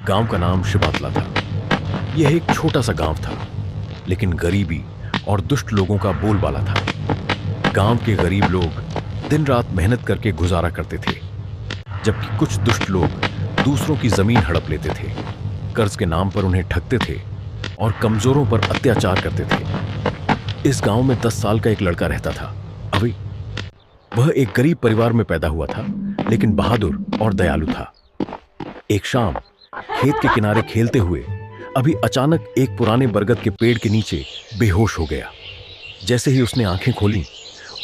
गांव का नाम शिबातला था। यह एक छोटा सा गांव था, लेकिन गरीबी और दुष्ट लोगों का बोलबाला था। गांव के गरीब लोग दिन रात मेहनत करके गुजारा करते थे, जबकि कुछ दुष्ट लोग दूसरों की जमीन हड़प लेते थे, कर्ज के नाम पर उन्हें ठगते थे और कमजोरों पर अत्याचार करते थे। इस गांव में 10 साल का एक लड़का रहता था, अभी। वह एक गरीब परिवार में पैदा हुआ था, लेकिन बहादुर और दयालु था। एक शाम खेत के किनारे खेलते हुए अभी अचानक एक पुराने बरगद के पेड़ के नीचे बेहोश हो गया। जैसे ही उसने आंखें खोली,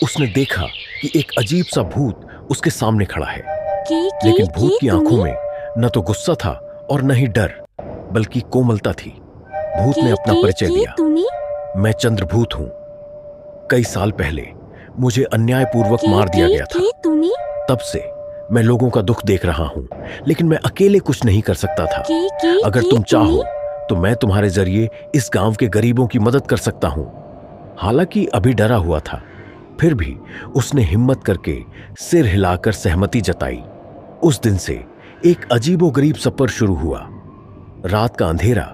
उसने देखा कि एक अजीब सा भूत उसके सामने खड़ा है। लेकिन भूत की आंखों में न तो गुस्सा था और न ही डर, बल्कि कोमलता थी। भूत ने अपना परिचय दिया। मैं चंद्रभूत हूं। कई साल पहले मुझे अन्यायपूर्वक मार दिया गया था। तब से मैं लोगों का दुख देख रहा हूं, लेकिन मैं अकेले कुछ नहीं कर सकता था। अगर तुम चाहो तो मैं तुम्हारे जरिए इस गांव के गरीबों की मदद कर सकता हूं। हालांकि अभी डरा हुआ था, फिर भी उसने हिम्मत करके सिर हिलाकर सहमति जताई। उस दिन से एक अजीबोगरीब सफर शुरू हुआ। रात का अंधेरा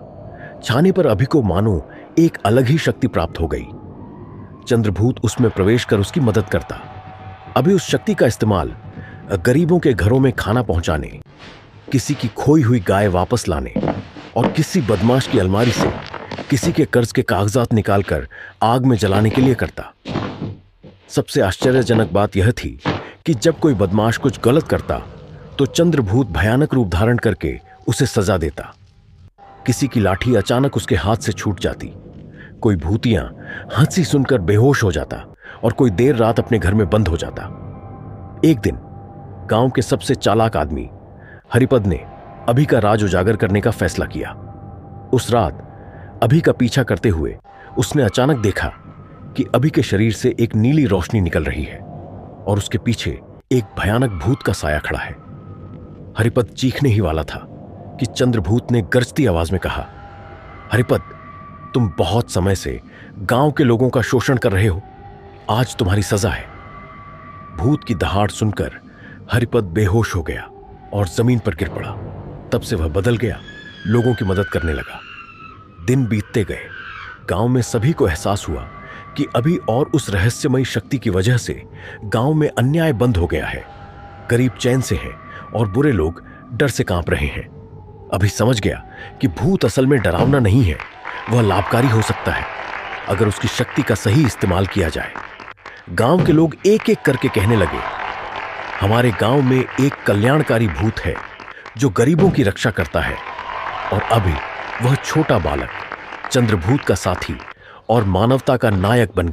छाने पर अभी को मानो एक अलग ही शक्ति प्राप्त हो गई। चंद्रभूत उसमें प्रवेश कर उसकी मदद करता। अभी उस शक्ति का इस्तेमाल गरीबों के घरों में खाना पहुंचाने, किसी की खोई हुई गाय वापस लाने और किसी बदमाश की अलमारी से किसी के कर्ज के कागजात निकालकर आग में जलाने के लिए करता। सबसे आश्चर्यजनक बात यह थी कि जब कोई बदमाश कुछ गलत करता तो चंद्रभूत भयानक रूप धारण करके उसे सजा देता। किसी की लाठी अचानक उसके हाथ से छूट जाती, कोई भूतिया हंसी सुनकर बेहोश हो जाता और कोई देर रात अपने घर में बंद हो जाता। एक दिन गांव के सबसे चालाक आदमी हरिपद ने अभी का राज उजागर करने का फैसला किया। उस रात अभी का पीछा करते हुए उसने अचानक देखा कि अभी के शरीर से एक नीली रोशनी निकल रही है और उसके पीछे एक भयानक भूत का साया खड़ा है। हरिपद चीखने ही वाला था कि चंद्रभूत ने गरजती आवाज में कहा, हरिपद, तुम बहुत समय से गांव के लोगों का शोषण कर रहे हो। आज तुम्हारी सजा है। भूत की दहाड़ सुनकर हरिपद बेहोश हो गया और जमीन पर गिर पड़ा। तब से वह बदल गया, लोगों की मदद करने लगा। दिन बीतते गए, गांव में सभी को एहसास हुआ कि अभी और उस रहस्यमयी शक्ति की वजह से गांव में अन्याय बंद हो गया है। गरीब चैन से हैं और बुरे लोग डर से कांप रहे हैं। अभी समझ गया कि भूत असल में डरावना नहीं है, वह लाभकारी हो सकता है अगर उसकी शक्ति का सही इस्तेमाल किया जाए। गांव के लोग एक एक करके कहने लगे, हमारे गांव में एक कल्याणकारी भूत है जो गरीबों की रक्षा करता है। और अभी वह छोटा बालक चंद्रभूत का साथी और मानवता का नायक बन